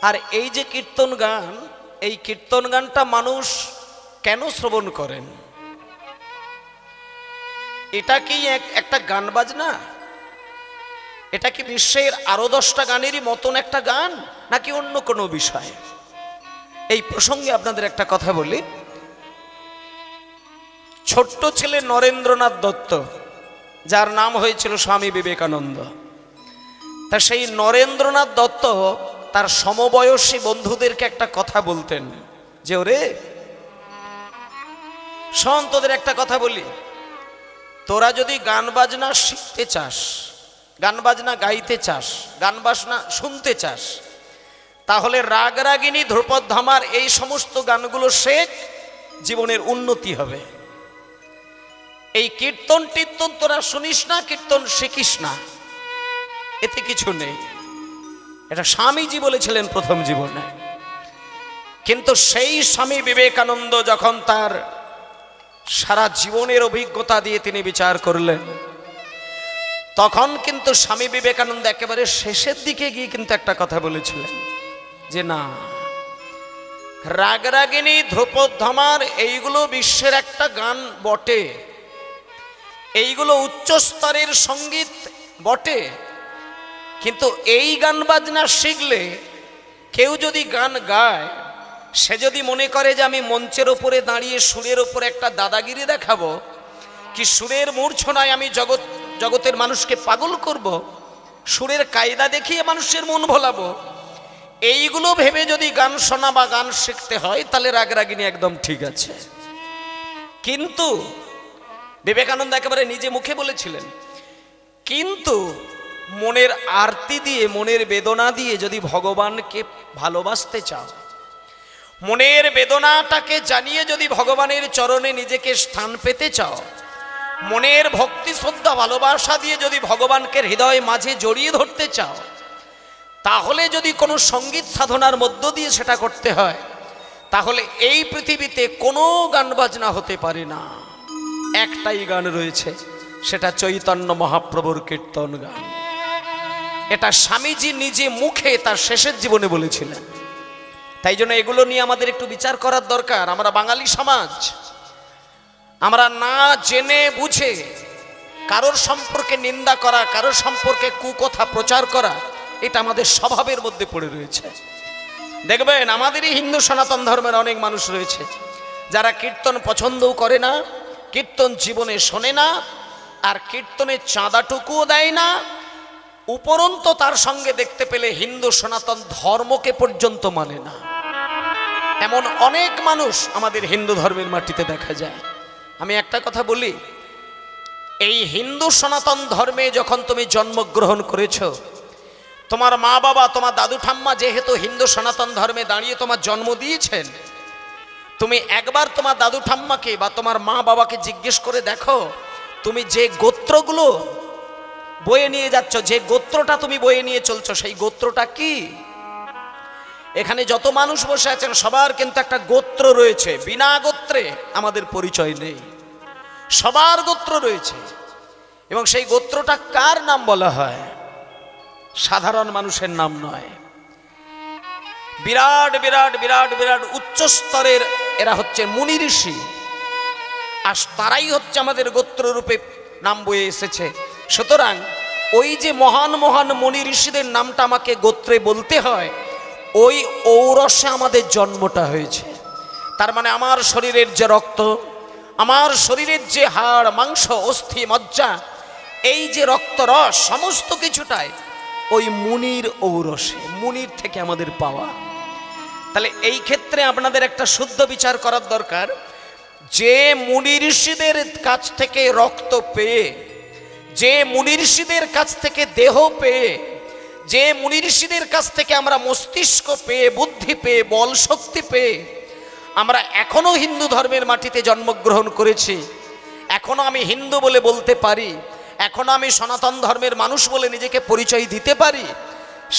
আর এই যে কীর্তন গান, এই কীর্তন গানটা মানুষ কেন শ্রবণ করেন? এটা কি একটা গান বাজনা? এটা কি বিশ্বের আরো 10টা গানেরই মতন একটা গান, নাকি অন্য কোনো বিষয়? এই প্রসঙ্গে আপনাদের একটা কথা বলি। ছোট্ট ছেলে নরেন্দ্রনাথ দত্ত, যার নাম হয়েছিল স্বামী বিবেকানন্দ, তা সেই নরেন্দ্রনাথ দত্ত তার সমবয়সী বন্ধুদেরকে একটা কথা বলতেন যে, ওরে শোন, তোদের একটা কথা বলি, তোরা যদি গান বাজনা শিখতে চাস, গান বাজনা গাইতে চাস, গান বাজনা শুনতে চাস, তাহলে রাগ রাগিনী, ধ্রুপদ ধামার এই সমস্ত গানগুলো শেখ, জীবনের উন্নতি হবে। এই কীর্তন টির্তন তোরা শুনিস না, কীর্তন শিখিস না, এতে কিছু নেই। এটা স্বামীজি বলেছিলেন প্রথম জীবনে। কিন্তু সেই স্বামী বিবেকানন্দ যখন তার সারা জীবনের অভিজ্ঞতা দিয়ে তিনি বিচার করলেন, তখন কিন্তু স্বামী বিবেকানন্দ একেবারে শেষের দিকে গিয়ে কিন্তু একটা কথা বলেছিলেন যে, না, রাগরাগিনী, ধ্রুপদ ধামার এইগুলো বিশ্বের একটা গান বটে, এইগুলো উচ্চ স্তরের সঙ্গীত বটে, কিন্তু এই গান বাজনা শিখলে কেউ যদি গান গায়, সে যদি মনে করে যে আমি মঞ্চের ওপরে দাঁড়িয়ে সুরের ওপরে একটা দাদাগিরি দেখাবো, কি সুরের মূর্ছনায় আমি জগতের মানুষকে পাগল করব, সুরের কায়দা দেখিয়ে মানুষের মন ভোলাবো, এইগুলো ভেবে যদি গান শোনা বা গান শিখতে হয়, তাহলে রাগরাগিনী একদম ঠিক আছে। কিন্তু বিবেকানন্দ একেবারে নিজে মুখে বলেছিলেন, কিন্তু মনের আরতি দিয়ে, মনের বেদনা দিয়ে যদি ভগবানকে ভালোবাসতে চাও, মনের বেদনাটাকে জানিয়ে যদি ভগবানের চরণে নিজেকে স্থান পেতে চাও, মনের ভক্তি শ্রদ্ধা ভালোবাসা দিয়ে যদি ভগবানকে হৃদয় মাঝে জড়িয়ে ধরতে চাও, তাহলে যদি কোনো সঙ্গীত সাধনার মধ্য দিয়ে সেটা করতে হয়, তাহলে এই পৃথিবীতে কোনো গান বাজনা হতে পারে না। একটাই গান রয়েছে, সেটা চৈতন্য মহাপ্রভুর কীর্তন গান। এটা স্বামীজি নিজে মুখে তার শেষের জীবনে বলেছিলেন। তাই জন্য এগুলো নিয়ে আমাদের একটু বিচার করার দরকার। আমরা বাঙালি সমাজ, আমরা না জেনে বুঝে কারোর সম্পর্কে নিন্দা করা, কারোর সম্পর্কে কুকথা প্রচার করা, এটা আমাদের স্বভাবের মধ্যে পড়ে রয়েছে। দেখবেন আমাদেরই হিন্দু সনাতন ধর্মের অনেক মানুষ রয়েছে যারা কীর্তন পছন্দও করে না, কীর্তন জীবনে শোনে না, আর কীর্তনের চাঁদাটুকুও দেয় না, উপরন্ত তার সঙ্গে দেখতে পেলে হিন্দু সনাতন ধর্মকে পর্যন্ত মানে না। এমন অনেক মানুষ আমাদের হিন্দু ধর্মের মাটিতে দেখা যায়। আমি একটা কথা বলি, এই হিন্দু সনাতন ধর্মে যখন তুমি জন্মগ্রহণ করেছ, তোমার মা বাবা, তোমার দাদু ঠাম্মা যেহেতু হিন্দু সনাতন ধর্মে দাঁড়িয়ে তোমার জন্ম দিয়েছেন, তুমি একবার তোমার দাদু ঠাম্মাকে বা তোমার মা বাবাকে জিজ্ঞেস করে দেখো, তুমি যে গোত্রগুলো বয়ে নিয়ে যাচ্ছ, যে গোত্রটা তুমি বয়ে নিয়ে চলছো, সেই গোত্রটা কি? এখানে যত মানুষ বসে আছেন সবার কিন্তু একটা গোত্র রয়েছে, বিনা গোত্রে আমাদের পরিচয় নেই, সবার গোত্র রয়েছে। এবং সেই গোত্রটা কার নাম বলা হয়? সাধারণ মানুষের নাম নয়, বিরাট বিরাট বিরাট বিরাট উচ্চ স্তরের এরা হচ্ছে মুনি ঋষি, আর তারাই হচ্ছে আমাদের গোত্র রূপে নাম বয়ে এসেছে। সুতরাং ওই যে মহান মহান মুনি ঋষিদের নামটা আমাকে গোত্রে বলতে হয়, ওই ঔরসে আমাদের জন্মটা হয়েছে। তার মানে আমার শরীরের যে রক্ত, আমার শরীরের যে হাড় মাংস অস্থি মজ্জা, এই যে রক্ত রস সমস্ত কিছুটাই ওই মুনির ঔরসে, মুনির থেকে আমাদের পাওয়া। তাহলে এই ক্ষেত্রে আপনাদের একটা শুদ্ধ বিচার করার দরকার, যে মুনি ঋষিদের কাছ থেকে রক্ত পেয়ে, যে মুনি ঋষিদের কাছ থেকে দেহ পেয়ে, যে মুনি ঋষিদের কাছ থেকে আমরা মস্তিষ্ক পেয়ে, বুদ্ধি পেয়ে, বল শক্তি পেয়ে আমরা এখনো হিন্দু ধর্মের মাটিতে জন্মগ্রহণ করেছি, এখনো আমি হিন্দু বলে বলতে পারি, এখনো আমি সনাতন ধর্মের মানুষ বলে নিজেকে পরিচয় দিতে পারি,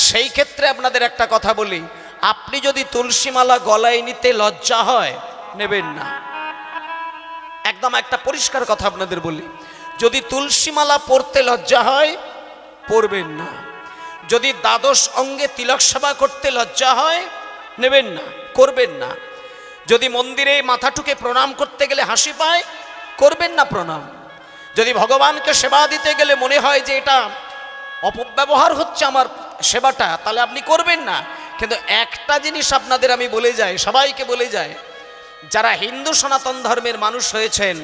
সেই ক্ষেত্রে আপনাদের একটা কথা বলি, আপনি যদি তুলসীমালা গলায় নিতে লজ্জা হয়, নেবেন না। একদম একটা পরিষ্কার কথা আপনাদের বলি, যদি তুলসীমালা পড়তে লজ্জা হয়, পড়বেন না। যদি দ্বাদশ অঙ্গে তিলক সেবা করতে লজ্জা হয়, নেবেন না, করবেন না। যদি মন্দিরে মাথাটুকে প্রণাম করতে গেলে হাসি পায়, করবেন না প্রণাম। যদি ভগবানকে সেবা দিতে গেলে মনে হয় যে এটা অপব্যবহার হচ্ছে আমার সেবাটা, তাহলে আপনি করবেন না। কিন্তু একটা জিনিস আপনাদের আমি বলে যাই, সবাইকে বলে যাই, যারা হিন্দু সনাতন ধর্মের মানুষ হয়েছেন,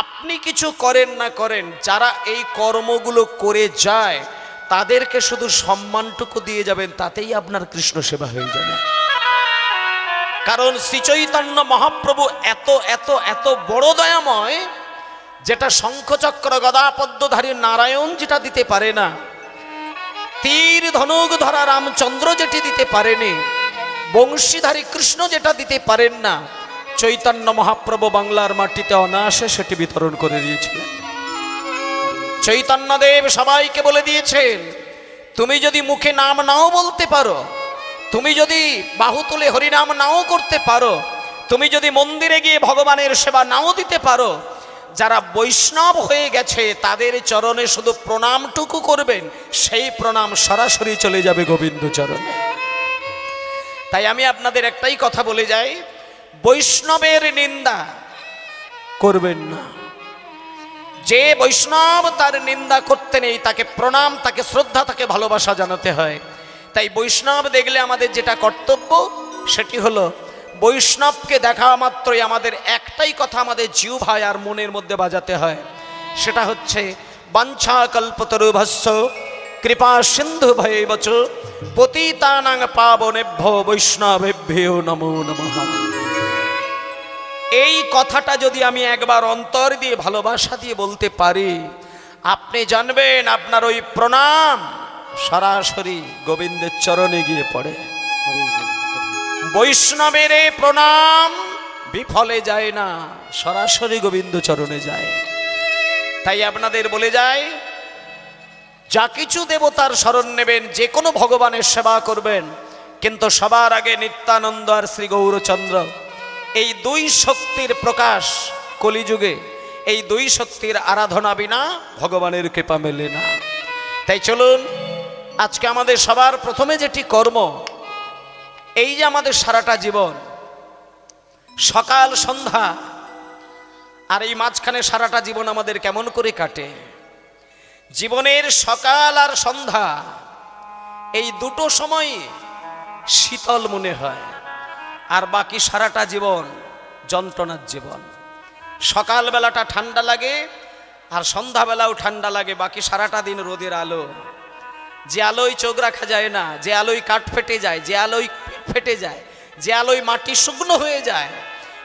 আপনি কিছু করেন না করেন, যারা এই কর্মগুলো করে যায় তাদেরকে শুধু সম্মানটুকু দিয়ে যাবেন, তাতেই আপনার কৃষ্ণ সেবা হয়ে যাবে। কারণ শ্রী চৈতন্য মহাপ্রভু এত এত এত বড় দয়াময়, যেটা শঙ্খচক্র গদা পদ্মধারী নারায়ণ যেটা দিতে পারে না, তীর ধনুক ধরা রামচন্দ্র যেটি দিতে পারেনি, বংশীধারী কৃষ্ণ যেটা দিতে পারেন না, চৈতন্য মহাপ্রভু বাংলার মাটিতে অনায়াসে সেটি বিতরণ করে দিয়েছিলেন। চৈতন্যদেব সবাইকে বলে দিয়েছেন, তুমি যদি মুখে নাম নাও বলতে পারো, তুমি যদি বাহু তুলে হরিনাম নাও করতে পারো, তুমি যদি মন্দিরে গিয়ে ভগবানের সেবা নাও দিতে পারো, যারা বৈষ্ণব হয়ে গেছে তাদের চরণে শুধু প্রণামটুকু করবেন, সেই প্রণাম সরাসরি চলে যাবে গোবিন্দ চরণে। তাই আমি আপনাদের একটাই কথা বলে যাই, বৈষ্ণবের নিন্দা করবেন না। যে বৈষ্ণব তার নিন্দা করতে নেই, তাকে প্রণাম, তাকে শ্রদ্ধা, তাকে ভালোবাসা জানাতে হয়। তাই বৈষ্ণব দেখলে আমাদের যেটা কর্তব্য সেটি হলো, বৈষ্ণবকে দেখা মাত্রই আমাদের একটাই কথা আমাদের জিহ্বায় আর মনের মধ্যে বাজাতে হয়, সেটা হচ্ছে বাঞ্ছা কল্পতরুভস্য কৃপা সিন্ধু ভৈবচ পতিতানাং পাবনেভ্যো বৈষ্ণবেভ্যো নমো নমঃ। এই কথাটা যদি আমি একবার অন্তর দিয়ে ভালোবাসা দিয়ে বলতে পারি, আপনি জানবেন আপনার ওই প্রণাম সরাসরি গোবিন্দের চরণে গিয়ে পড়ে। বৈষ্ণবের প্রণাম বিফলে যায় না, সরাসরি গোবিন্দ চরণে যায়। তাই আপনাদের বলে যায়, যা কিছু দেবতার শরণ নেবেন, যে কোনো ভগবানের সেবা করবেন, কিন্তু সবার আগে নিত্যানন্দ আর শ্রী গৌরচন্দ্র, এই দুই শক্তির প্রকাশ কলিযুগে, এই দুই শক্তির আরাধনা বিনা ভগবানের কৃপা মেলে না। তাই চলুন আজকে আমাদের সবার প্রথমে যেটি কর্ম, এই যে আমাদের সারাটা জীবন সকাল সন্ধ্যা, আর এই মাঝখানে সারাটা জীবন আমাদের কেমন করে কাটে। জীবনের সকাল আর সন্ধ্যা এই দুটো সময় শীতল মনে হয়, আর বাকি সারাটা জীবন যন্ত্রণার জীবন। সকালবেলাটা ঠান্ডা লাগে আর সন্ধ্যাবেলাও ঠান্ডা লাগে, বাকি সারাটা দিন রোদের আলো। যে আলোয় চোখ রাখা যায় না, যে আলোয় কাঠ ফেটে যায়, যে আলোয় ফেটে যায়, যে আলোয় মাটি শুকনো হয়ে যায়,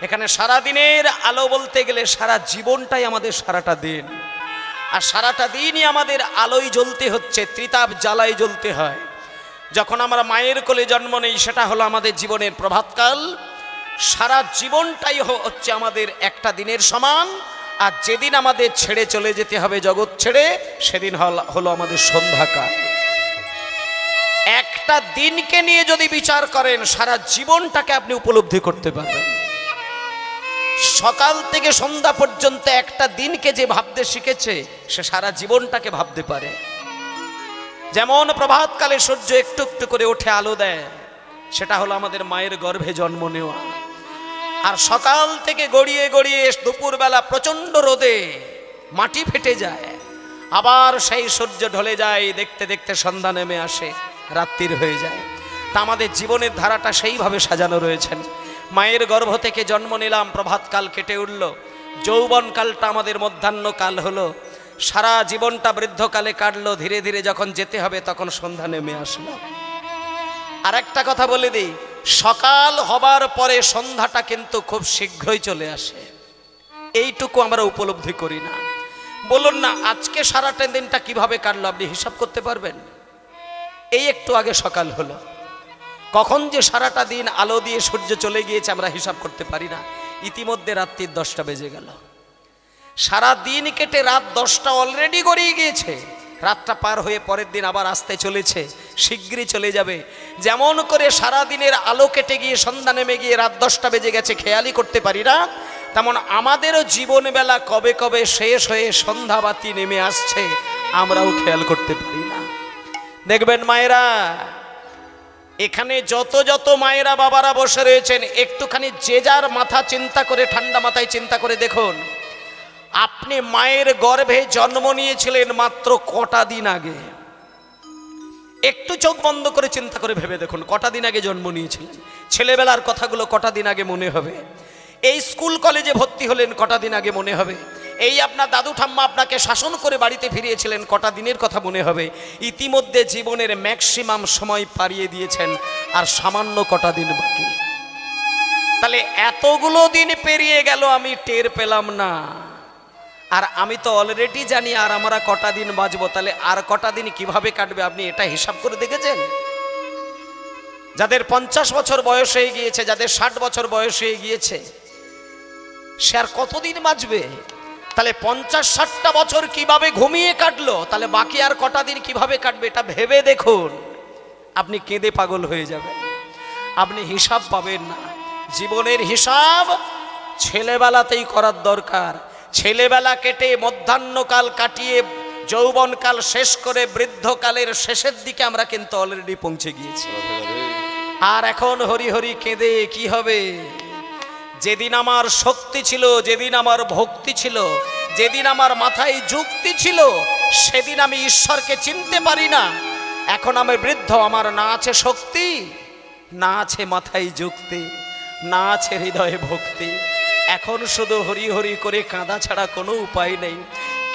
এখানে সারা দিনের আলো বলতে গেলে সারা জীবনটাই আমাদের সারাটা দিন। আর সারাটা দিনই আমাদের আলোয় জ্বলতে হচ্ছে, ত্রিতাপ জ্বালায় জ্বলতে হয়। যখন আমরা মায়ের কোলে জন্ম নেই, সেটা হলো আমাদের জীবনের প্রভাতকাল। সারা জীবনটাই হচ্ছে আমাদের একটা দিনের সমান। আর যেদিন আমাদের ছেড়ে চলে যেতে হবে জগৎ ছেড়ে, সেদিন হলো আমাদের সন্ধ্যাকাল। একটা দিনকে নিয়ে যদি বিচার করেন, সারা জীবনটাকে আপনি উপলব্ধি করতে পারবেন। সকাল থেকে সন্ধ্যা পর্যন্ত একটা দিনকে যে ভাবতে শিখেছে, সে সারা জীবনটাকে ভাবতে পারে। যেমন প্রভাতকালে সূর্য একটু একটু করে ওঠে, আলো দেয়, সেটা হলো আমাদের মায়ের গর্ভে জন্ম নেওয়া। আর সকাল থেকে গড়িয়ে গড়িয়ে দুপুরবেলা প্রচণ্ড রোদে মাটি ফেটে যায়, আবার সেই সূর্য ঢলে যায়, দেখতে দেখতে সন্ধ্যা নেমে আসে, রাত্রির হয়ে যায়। তা আমাদের জীবনের ধারাটা সেইভাবে সাজানো রয়েছেন। মায়ের গর্ভ থেকে জন্ম নিলাম, প্রভাতকাল কেটে উঠল, যৌবনকালটা আমাদের মধ্যাহ্নকাল হলো, সারা জীবনটা বৃদ্ধকালে কাটলো, ধীরে ধীরে যখন যেতে হবে তখন সন্ধ্যা নেমে আসলো। আর একটা কথা বলে দিই, সকাল হবার পরে সন্ধ্যাটা কিন্তু খুব শীঘ্রই চলে আসে, এইটুকু আমরা উপলব্ধি করি না। বলুন না, আজকে সারাটা দিনটা কিভাবে কাটলো আপনি হিসাব করতে পারবেন? এই একটু আগে সকাল হলো, কখন যে সারাটা দিন আলো দিয়ে সূর্য চলে গিয়েছে আমরা হিসাব করতে পারি না। ইতিমধ্যে রাত্রির 10টা বেজে গেল, সারা দিন কেটে রাত 10টা অলরেডি গড়িয়ে গিয়েছে। রাতটা পার হয়ে পরের দিন আবার আসতে চলেছে, শীঘ্রই চলে যাবে। যেমন করে সারা দিনের আলো কেটে গিয়ে সন্ধ্যা নেমে গিয়ে রাত 10টা বেজে গেছে খেয়ালই করতে পারি না, তেমন আমাদেরও জীবনবেলা কবে কবে শেষ হয়ে সন্ধ্যাবাতি নেমে আসছে আমরাও খেয়াল করতে পারি না। দেখবেন মায়েরা, এখানে যত যত মায়েরা বাবারা বসে রয়েছেন, একটুখানি যে যার মাথা চিন্তা করে, ঠান্ডা মাথায় চিন্তা করে দেখুন, আপনি মায়ের গর্ভে জন্ম নিয়েছিলেন মাত্র কটা দিন আগে। একটু চোখ বন্ধ করে চিন্তা করে ভেবে দেখুন, কটা দিন আগে জন্ম নিয়েছিলেন। ছেলেবেলার কথাগুলো কটা দিন আগে মনে হবে। এই স্কুল কলেজে ভর্তি হলেন কটা দিন আগে মনে হবে। এই আপনার দাদু ঠাম্মা আপনাকে শাসন করে বাড়িতে ফিরিয়েছিলেন কটা দিনের কথা মনে হবে। ইতিমধ্যে জীবনের ম্যাক্সিমাম সময় পাড়িয়ে দিয়েছেন, আর সামান্য কটা দিন বাকি। তাহলে এতগুলো দিন পেরিয়ে গেল, আমি টের পেলাম না। আর আমি তো অলরেডি জানি আর আমরা কটা দিন বাঁচবো। তাহলে আর কটা দিন কিভাবে কাটবে আপনি এটা হিসাব করে দেখেছেন? যাদের 50 বছর বয়স হয়ে গিয়েছে, যাদের 60 বছর বয়স হয়ে গিয়েছে, সে আর কতদিন বাঁচবে? তাহলে 50-60টা বছর কিভাবে ঘুমিয়ে কাটলো, তাহলে বাকি আর কটা দিন কিভাবে কাটবে এটা ভেবে দেখুন। আপনি কেঁদে পাগল হয়ে যাবেন, আপনি হিসাব পাবেন না। জীবনের হিসাব ছেলেবেলাতেই করার দরকার। ছেলেবেলা কেটে মধ্যাহ্নকাল কাটিয়ে যৌবনকাল শেষ করে বৃদ্ধকালের শেষের দিকে আমরা কিন্তু অলরেডি পৌঁছে গিয়েছি। আর এখন হরি হরি কেঁদে কি হবে? যেদিন আমার শক্তি ছিল, যেদিন আমার ভক্তি ছিল, যেদিন আমার মাথায় যুক্তি ছিল, সেদিন আমি ঈশ্বরকে চিনতে পারি না। এখন আমি বৃদ্ধ, আমার না আছে শক্তি, না আছে মাথায় যুক্তি, না আছে হৃদয়ে ভক্তি। এখন শুধু হরি হরি করে কাঁদা ছাড়া কোনো উপায় নেই।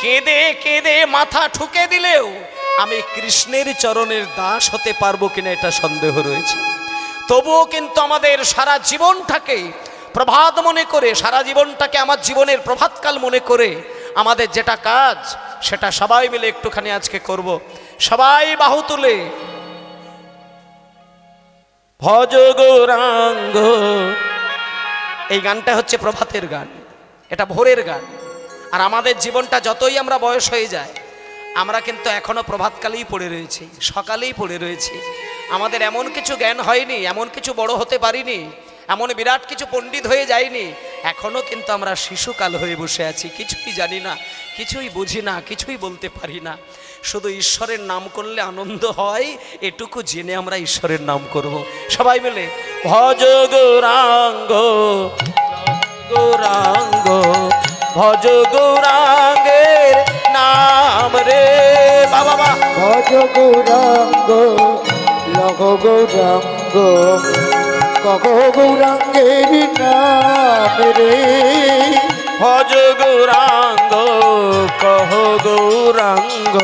কেঁদে কেঁদে মাথা ঠুকে দিলেও আমি কৃষ্ণের চরণের দাস হতে পারবো কিনা এটা সন্দেহ রয়েছে। তবুও কিন্তু আমাদের সারা জীবনটাকে প্রভাত মনে করে, সারা জীবনটাকে আমার জীবনের প্রভাতকাল মনে করে আমাদের যেটা কাজ, সেটা সবাই মিলে একটুখানি আজকে করব। সবাই বাহু তুলে ভজ গৌরাঙ্গ। এই গানটা হচ্ছে প্রভাতের গান, এটা ভোরের গান। আর আমাদের জীবনটা যতই আমরা বয়স হয়ে যায়, আমরা কিন্তু এখনো প্রভাতকালেই পড়ে রয়েছি, সকালেই পড়ে রয়েছি। আমাদের এমন কিছু জ্ঞান হয়নি, এমন কিছু বড় হতে পারিনি, এমন বিরাট কিছু পণ্ডিত হয়ে যায়নি। এখনো কিন্তু আমরা শিশুকাল হয়ে বসে আছি, কিছুই জানি না, কিছুই বুঝি না, কিছুই বলতে পারি না। শুধু ঈশ্বরের নাম করলে আনন্দ হয়, এটুকু জেনে আমরা ঈশ্বরের নাম করব। সবাই মিলে ভজ গৌরাঙ্গ গৌরাঙ্গ, ভজ গৌরাঙ্গের নাম রে বাবা। ভজ গৌরাঙ্গ লঘ গৌরাঙ্গ, কহ গৌরাঙ্গের নাম রে। ভজ গৌরাঙ্গ কহ গৌরাঙ্গ,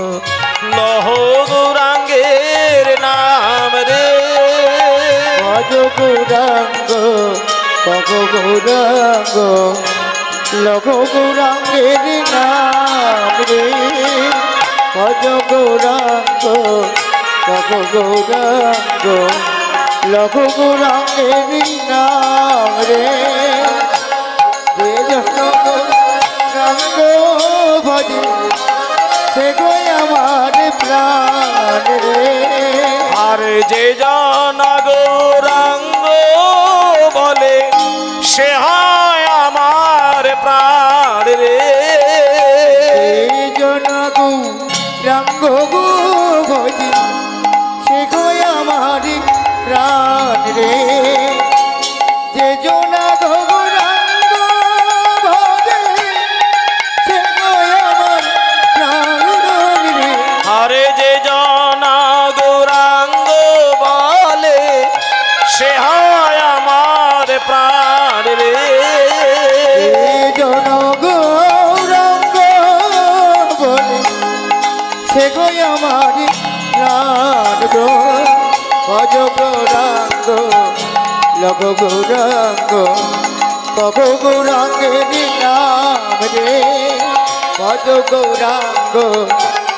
লহ গৌরাঙ্গের নাম রে। ভজ গৌরাঙ্গ কহ গৌরাঙ্গ, লঘ গৌরাঙ্গের নাম রে। ভজ গৌরাঙ্গ কহ গৌরাঙ্গ, লঘ গৌরাঙ্গের নাম রে। যে জন গৌরাঙ্গ ভজে, সে গো আমার প্রাণ রে। আর যে জন গৌরাঙ্গ বলে, সে হয় আমার প্রাণ রে। যে জন গৌরাঙ্গ ভজে, সে গো আমার প্রাণ রে। যে জন গৌরাঙ্গ ভজে, সে গো আমার প্রাণ রে। আরে যে জন গৌরাঙ্গ বলে, সে হয় আমার প্রাণ রে। জন গৌরাঙ্গ বলে, সে গো আমার প্রাণ গো। ভজ গৌরাঙ্গ লঘ গৌরাঙ্গ, কহ গৌরাঙ্গের নাম রে। ভজ গৌরাঙ্গ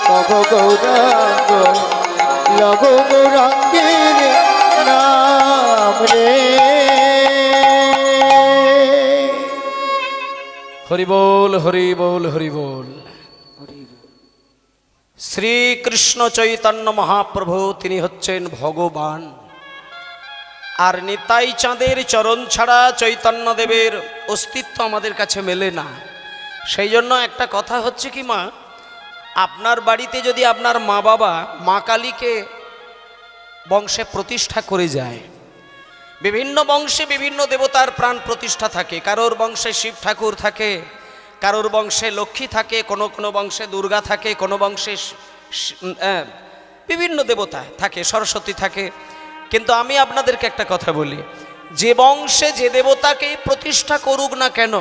কহ গৌরাঙ্গ, লঘ গৌরাঙ্গের নাম রে। হরি বল হরি বল হরি বল। শ্রীকৃষ্ণ চৈতন্য মহাপ্রভু তিনি হচ্ছেন ভগবান। আর নিতাই চাঁদের চরণ ছাড়া চৈতন্য দেবের অস্তিত্ব আমাদের কাছে মেলে না। সেই জন্য একটা কথা হচ্ছে কি মা, আপনার বাড়িতে যদি আপনার মা বাবা মা কালীকে বংশে প্রতিষ্ঠা করে যায়। বিভিন্ন বংশে বিভিন্ন দেবতার প্রাণ প্রতিষ্ঠা থাকে। কারোর বংশে শিব ঠাকুর থাকে, কারোর বংশে লক্ষ্মী থাকে, কোনো কোনো বংশে দুর্গা থাকে, কোনো বংশে বিভিন্ন দেবতা থাকে, সরস্বতী থাকে। কিন্তু আমি আপনাদেরকে একটা কথা বলি, যে বংশে যে দেবতাকেই প্রতিষ্ঠা করুক না কেন,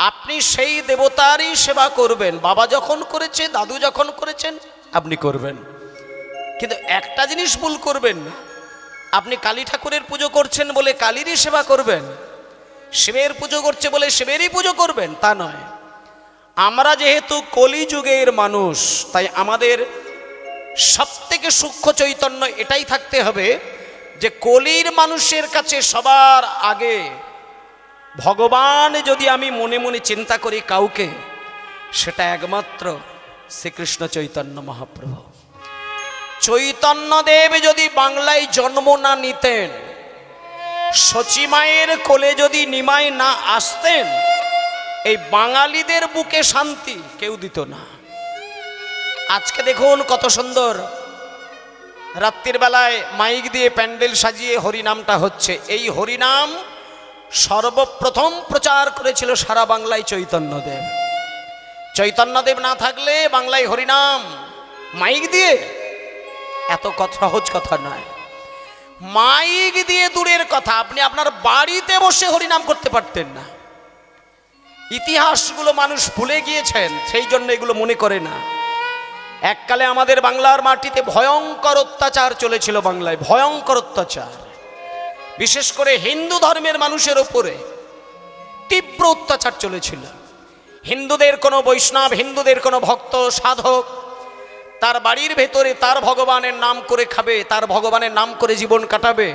আপনি সেই দেবতারই সেবা করবেন। বাবা যখন করেছে, দাদু যখন করেছেন, আপনি করবেন। কিন্তু একটা জিনিস ভুল করবেন না, আপনি কালী ঠাকুরের পুজো করছেন বলে কালীরই সেবা করবেন, শিবের পুজো করছে বলে শিবেরই পুজো করবেন, তা নয়। আমরা যেহেতু কলিযুগের মানুষ, তাই আমাদের সবথেকে সূক্ষ্ম চৈতন্য এটাই থাকতে হবে যে কলির মানুষের কাছে সবার আগে ভগবান যদি আমি মনে মনে চিন্তা করি কাউকে, সেটা একমাত্র শ্রীকৃষ্ণ চৈতন্য মহাপ্রভু। চৈতন্যদেব যদি বাংলায় জন্ম না নিতেন, সচিমায়ের কোলে যদি নিমাই না আসতেন, এই বাঙালিদের বুকে শান্তি কেউ দিত না। আজকে দেখুন কত সুন্দর রাত্রির বেলায় মাইক দিয়ে প্যান্ডেল সাজিয়ে হরিনামটা হচ্ছে। এই হরিনাম সর্বপ্রথম প্রচার করেছিল সারা বাংলায় চৈতন্যদেব। চৈতন্যদেব না থাকলে বাংলায় হরিনাম মাইক দিয়ে এত সহজ কথা নয়। মাইক দিয়ে দূরের কথা, আপনি আপনার বাড়িতে বসে হরিনাম করতে পারতেন না। ইতিহাসগুলো মানুষ ভুলে গিয়েছেন, সেই জন্য এগুলো মনে করে না। এককালে আমাদের বাংলার মাটিতে ভয়ঙ্কর অত্যাচার চলেছিল, বাংলায় ভয়ঙ্কর অত্যাচার, বিশেষ করে হিন্দু ধর্মের মানুষের ওপরে তীব্র অত্যাচার চলেছিল। হিন্দুদের কোনো বৈষ্ণব, হিন্দুদের কোনো ভক্ত সাধক তার বাড়ির ভেতরে তার ভগবানের নাম করে খাবে, তার ভগবানের নাম করে জীবন কাটাবে।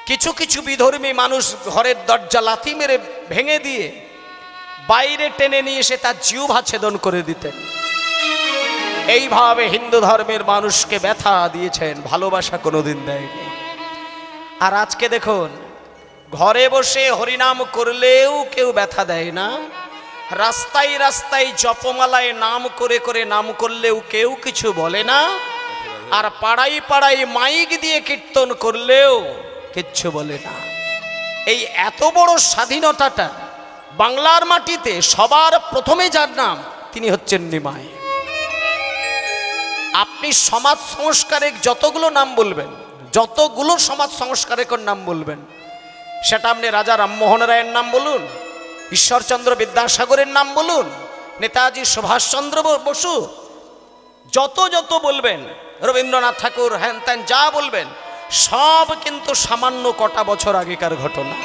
কিছু কিছু বিধর্মী মানুষ ঘরের দরজা লাথি মেরে ভেঙে দিয়ে বাইরে টেনে নিয়ে এসে তার জিহ্বা ছেদন করে দিতেন। এইভাবে হিন্দু ধর্মের মানুষকে ব্যথা দিয়েছেন, ভালোবাসা কোনোদিন দেয়নি। আর আজকে দেখুন, ঘরে বসে হরিনাম করলেও কেউ ব্যথা দেয় না, রাস্তায় রাস্তায় জপমালায় নাম করে করে নাম করলেও কেউ কিছু বলে না, আর পাড়ায় পাড়ায় মাইক দিয়ে কীর্তন করলেও কিচ্ছু বলে না। এই এত বড় স্বাধীনতাটা বাংলার মাটিতে সবার প্রথমে যার নাম, তিনি হচ্ছেন নিমাই। আপনি সমাজ সংস্কারের যতগুলো নাম বলবেন, যতগুলো সমাজ সংস্কারের নাম বলবেন, সেটা আপনি রাজা রামমোহন রায়ের নাম বলুন, ঈশ্বরচন্দ্র বিদ্যাসাগরের নাম বলুন, নেতাজি সুভাষচন্দ্র বসু, যত যত বলবেন, রবীন্দ্রনাথ ঠাকুর, হ্যান ত্যান যা বলবেন, সব কিন্তু সামান্য কটা বছর আগেকার ঘটনা।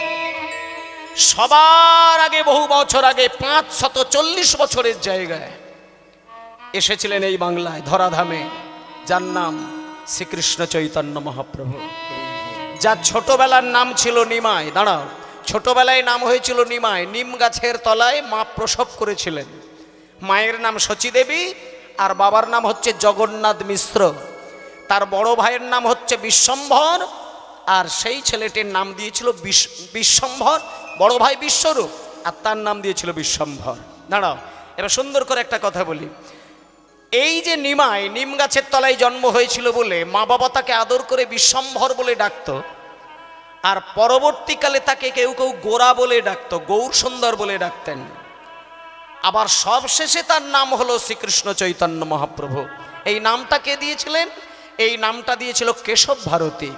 সবার আগে, বহু বছর আগে, 540 বছরের জায়গায় এসেছিলেন এই বাংলায় ধরাধামে, যার নাম শ্রীকৃষ্ণ চৈতন্য মহাপ্রভু। যার ছোটবেলার নাম ছিল নিমাই। দাঁড়াও, ছোটবেলায় নাম হয়েছিল নিমাই। নিম গাছের তলায় মা প্রসব করেছিলেন। মায়ের নাম শচী দেবী আর বাবার নাম হচ্ছে জগন্নাথ মিশ্র। তার বড় ভাইয়ের নাম হচ্ছে বিশ্বম্ভর, আর সেই ছেলেটির নাম দিয়েছিল বিশ্বম্ভর, বড় ভাই বিশ্বরূপ, আর তার নাম দিয়েছিল বিশ্বম্ভর। দাঁড়াও, এবার সুন্দর করে একটা কথা বলি। এই যে নিমাই নিম গাছের তলায় জন্ম হয়েছিল বলে মা বাবা তাকে আদর করে বিশ্বম্ভর বলে ডাকতো, আর পরবর্তীকালে তাকে কেউ কেউ গোরা বলে ডাকতো, গৌর সুন্দর বলে ডাকতেন। আবার সবশেষে তার নাম হলো শ্রীকৃষ্ণ চৈতন্য মহাপ্রভু। এই নামটা কে দিয়েছিলেন? এই নামটা দিয়েছিল কেশব ভারতী।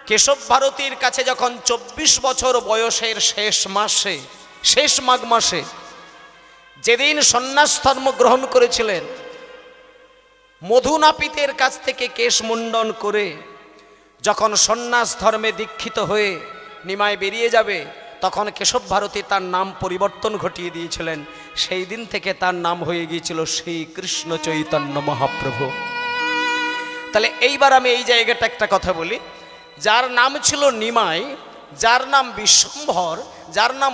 কেশব ভারতীর কাছে যখন 24 বছর বয়সের শেষ মাঘ মাসে যেদিন সন্ন্যাস ধর্ম গ্রহণ করেছিলেন, মধুনাপিতের কাছ থেকে কেশ মুন্ডন করে যখন সন্ন্যাস ধর্মে দীক্ষিত হয়ে নিমাই বেরিয়ে যাবে, তখন কেশব ভারতী তার নাম পরিবর্তন ঘটিয়ে দিয়েছিলেন। সেই দিন থেকে তার নাম হয়ে গিয়েছিল শ্রীকৃষ্ণ চৈতন্য মহাপ্রভু। তাহলে এইবার আমি এই জায়গাটা একটা কথা বলি। যার নাম ছিল নিমাই, যার নাম বিশ্বম্ভর, যার নাম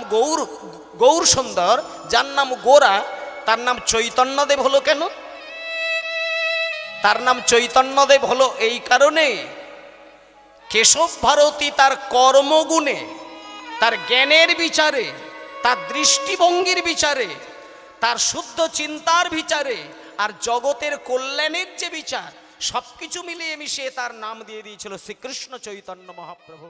গৌর সুন্দর, যার নাম গোরা, তার নাম চৈতন্যদেব হলো কেন? তার নাম চৈতন্যদেব হলো এই কারণে, কেশব ভারতী তার কর্মগুণে, তার জ্ঞানের বিচারে, তার দৃষ্টিভঙ্গির বিচারে, তার শুদ্ধ চিন্তার বিচারে, আর জগতের কল্যাণের যে বিচার, সবকিছু মিলিয়ে মিশিয়ে তার নাম দিয়ে দিয়েছিল শ্রীকৃষ্ণ চৈতন্য মহাপ্রভু।